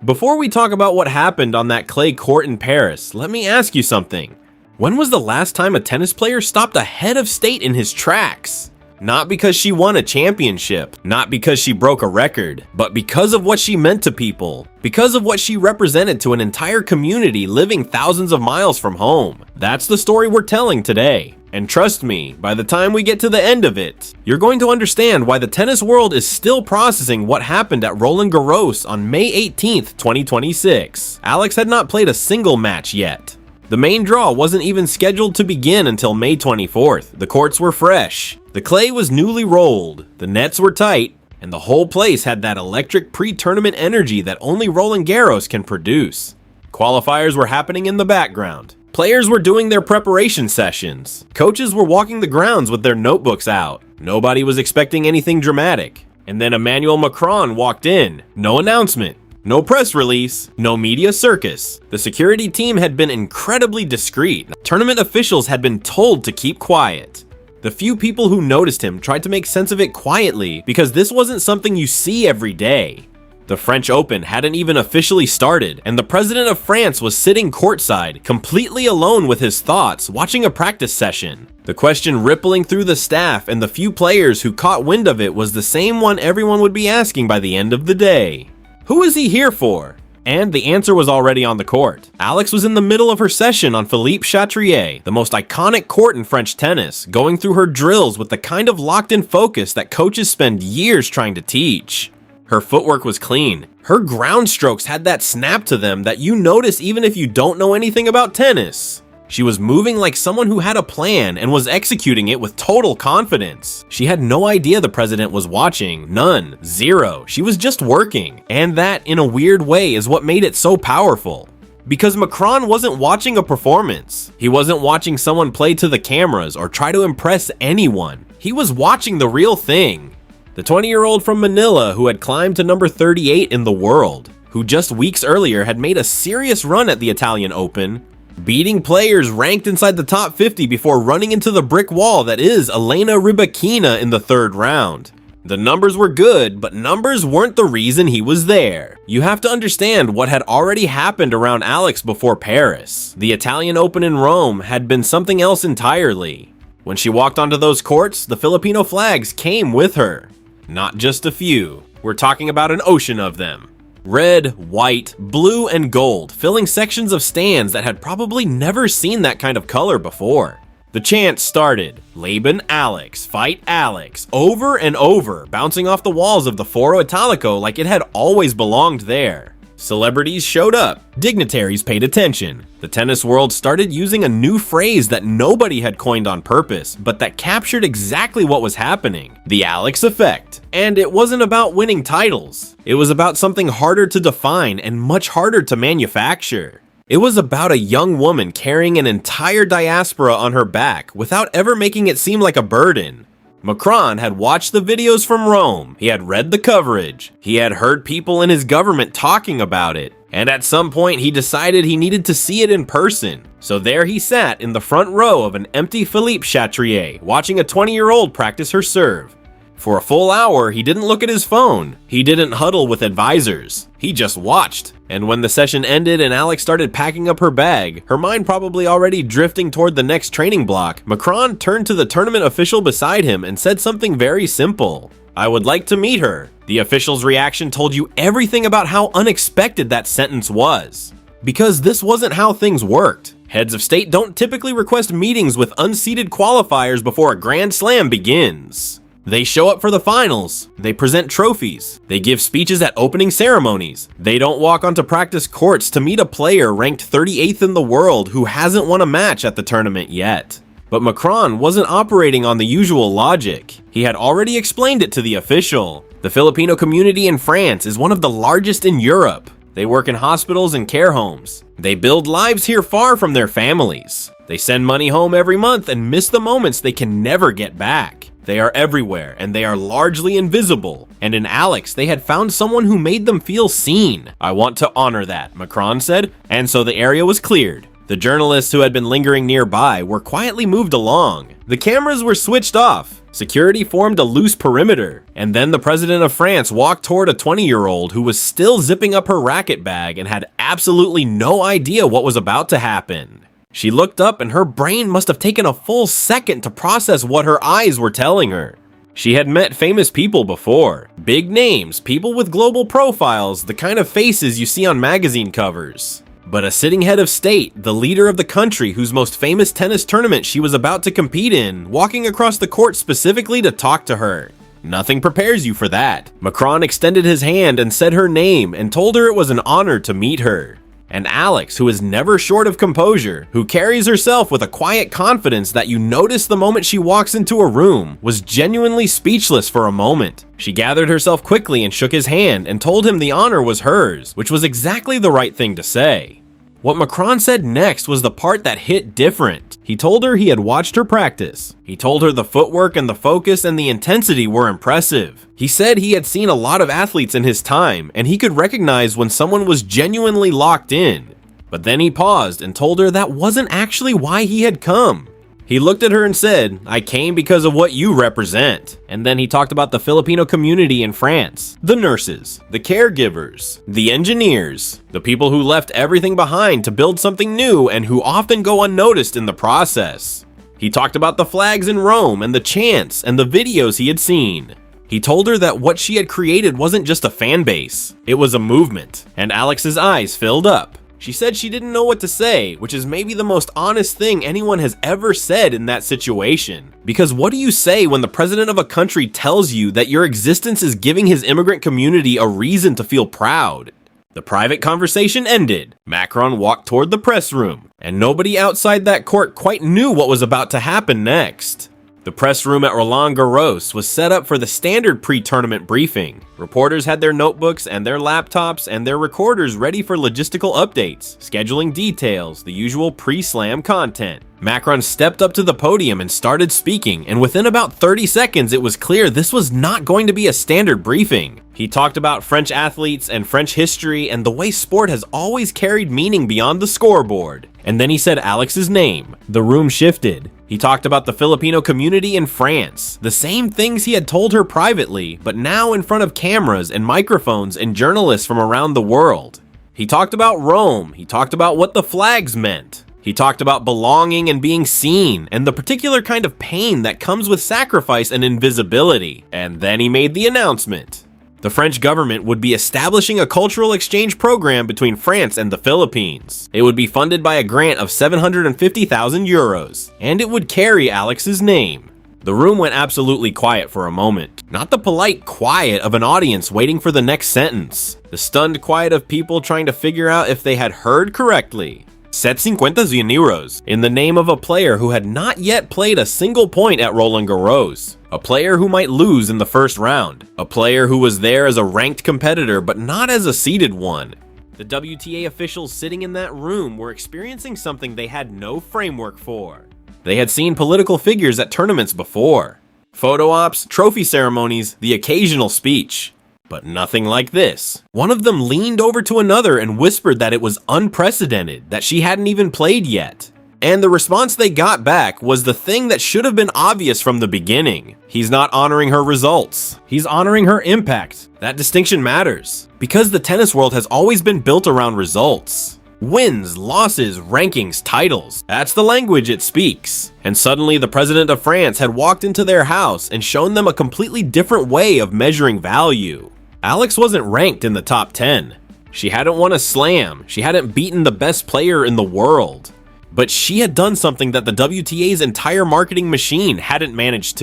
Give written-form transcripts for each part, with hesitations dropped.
Before we talk about what happened on that clay court in Paris, let me ask you something. When was the last time a tennis player stopped a head of state in his tracks? Not because she won a championship, not because she broke a record, but because of what she meant to people, because of what she represented to an entire community living thousands of miles from home. That's the story we're telling today. And trust me, by the time we get to the end of it, you're going to understand why the tennis world is still processing what happened at Roland Garros on May 18th, 2026. Alex had not played a single match yet. The main draw wasn't even scheduled to begin until May 24th. The courts were fresh. The clay was newly rolled. The nets were tight. And the whole place had that electric pre-tournament energy that only Roland Garros can produce. Qualifiers were happening in the background. Players were doing their preparation sessions. Coaches were walking the grounds with their notebooks out. Nobody was expecting anything dramatic. And then Emmanuel Macron walked in. No announcement. No press release. No media circus. The security team had been incredibly discreet. Tournament officials had been told to keep quiet. The few people who noticed him tried to make sense of it quietly because this wasn't something you see every day. The French Open hadn't even officially started, and the president of France was sitting courtside, completely alone with his thoughts, watching a practice session. The question rippling through the staff and the few players who caught wind of it was the same one everyone would be asking by the end of the day. Who is he here for? And the answer was already on the court. Alex was in the middle of her session on Philippe Chatrier, the most iconic court in French tennis, going through her drills with the kind of locked-in focus that coaches spend years trying to teach. Her footwork was clean. Her ground strokes had that snap to them that you notice even if you don't know anything about tennis. She was moving like someone who had a plan and was executing it with total confidence. She had no idea the president was watching. None. Zero. She was just working. And that, in a weird way, is what made it so powerful. Because Macron wasn't watching a performance. He wasn't watching someone play to the cameras or try to impress anyone. He was watching the real thing. The 20-year-old from Manila who had climbed to number 38 in the world, who just weeks earlier had made a serious run at the Italian Open, beating players ranked inside the top 50 before running into the brick wall that is Elena Rybakina in the third round. The numbers were good, but numbers weren't the reason he was there. You have to understand what had already happened around Alex before Paris. The Italian Open in Rome had been something else entirely. When she walked onto those courts, the Filipino flags came with her. Not just a few. We're talking about an ocean of them. Red, white, blue, and gold, filling sections of stands that had probably never seen that kind of color before. The chant started, Laban Alex, fight Alex, over and over, bouncing off the walls of the Foro Italico like it had always belonged there. Celebrities showed up. Dignitaries paid attention. The tennis world started using a new phrase that nobody had coined on purpose, but that captured exactly what was happening. The Alex effect. And it wasn't about winning titles. It was about something harder to define and much harder to manufacture. It was about a young woman carrying an entire diaspora on her back without ever making it seem like a burden. Macron had watched the videos from Rome, he had read the coverage, he had heard people in his government talking about it, and at some point he decided he needed to see it in person. So there he sat in the front row of an empty Philippe Chatrier, watching a 20-year-old practice her serve. For a full hour, he didn't look at his phone. He didn't huddle with advisors. He just watched. And when the session ended and Alex started packing up her bag, her mind probably already drifting toward the next training block, Macron turned to the tournament official beside him and said something very simple. I would like to meet her. The official's reaction told you everything about how unexpected that sentence was. Because this wasn't how things worked. Heads of state don't typically request meetings with unseeded qualifiers before a Grand Slam begins. They show up for the finals, they present trophies, they give speeches at opening ceremonies. They don't walk onto practice courts to meet a player ranked 38th in the world who hasn't won a match at the tournament yet. But Macron wasn't operating on the usual logic. He had already explained it to the official. The Filipino community in France is one of the largest in Europe. They work in hospitals and care homes. They build lives here far from their families. They send money home every month and miss the moments they can never get back. They are everywhere, and they are largely invisible. And in Alex, they had found someone who made them feel seen. I want to honor that, Macron said, and so the area was cleared. The journalists who had been lingering nearby were quietly moved along. The cameras were switched off. Security formed a loose perimeter, and then the president of France walked toward a 20-year-old who was still zipping up her racket bag and had absolutely no idea what was about to happen. She looked up and her brain must have taken a full second to process what her eyes were telling her. She had met famous people before. Big names, people with global profiles, the kind of faces you see on magazine covers. But a sitting head of state, the leader of the country whose most famous tennis tournament she was about to compete in, walking across the court specifically to talk to her. Nothing prepares you for that. Macron extended his hand and said her name and told her it was an honor to meet her. And Alex, who is never short of composure, who carries herself with a quiet confidence that you notice the moment she walks into a room, was genuinely speechless for a moment. She gathered herself quickly and shook his hand and told him the honor was hers, which was exactly the right thing to say. What Macron said next was the part that hit different. He told her he had watched her practice. He told her the footwork and the focus and the intensity were impressive. He said he had seen a lot of athletes in his time, and he could recognize when someone was genuinely locked in. But then he paused and told her that wasn't actually why he had come. He looked at her and said, "I came because of what you represent." And then he talked about the Filipino community in France, the nurses, the caregivers, the engineers, the people who left everything behind to build something new and who often go unnoticed in the process. He talked about the flags in Rome and the chants and the videos he had seen. He told her that what she had created wasn't just a fan base, it was a movement, and Alex's eyes filled up. She said she didn't know what to say, which is maybe the most honest thing anyone has ever said in that situation. Because what do you say when the president of a country tells you that your existence is giving his immigrant community a reason to feel proud? The private conversation ended. Macron walked toward the press room, and nobody outside that court quite knew what was about to happen next. The press room at Roland Garros was set up for the standard pre-tournament briefing. Reporters had their notebooks and their laptops and their recorders ready for logistical updates, scheduling details, the usual pre-slam content. Macron stepped up to the podium and started speaking, and within about 30 seconds it was clear this was not going to be a standard briefing. He talked about French athletes and French history and the way sport has always carried meaning beyond the scoreboard. And then he said Alex's name. The room shifted. He talked about the Filipino community in France, the same things he had told her privately, but now in front of cameras and microphones and journalists from around the world. He talked about Rome. He talked about what the flags meant. He talked about belonging and being seen, and the particular kind of pain that comes with sacrifice and invisibility. And then he made the announcement. The French government would be establishing a cultural exchange program between France and the Philippines. It would be funded by a grant of 750,000 euros, and it would carry Alex's name. The room went absolutely quiet for a moment. Not the polite quiet of an audience waiting for the next sentence. The stunned quiet of people trying to figure out if they had heard correctly. Set 50 euros in the name of a player who had not yet played a single point at Roland Garros. A player who might lose in the first round. A player who was there as a ranked competitor but not as a seeded one. The WTA officials sitting in that room were experiencing something they had no framework for. They had seen political figures at tournaments before. Photo ops, trophy ceremonies, the occasional speech. But nothing like this. One of them leaned over to another and whispered that it was unprecedented, that she hadn't even played yet. And the response they got back was the thing that should have been obvious from the beginning. He's not honoring her results. He's honoring her impact. That distinction matters, because the tennis world has always been built around results. Wins, losses, rankings, titles. That's the language it speaks. And suddenly the president of France had walked into their house and shown them a completely different way of measuring value. Alex wasn't ranked in the top 10. She hadn't won a slam. She hadn't beaten the best player in the world. But she had done something that the WTA's entire marketing machine hadn't managed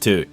to.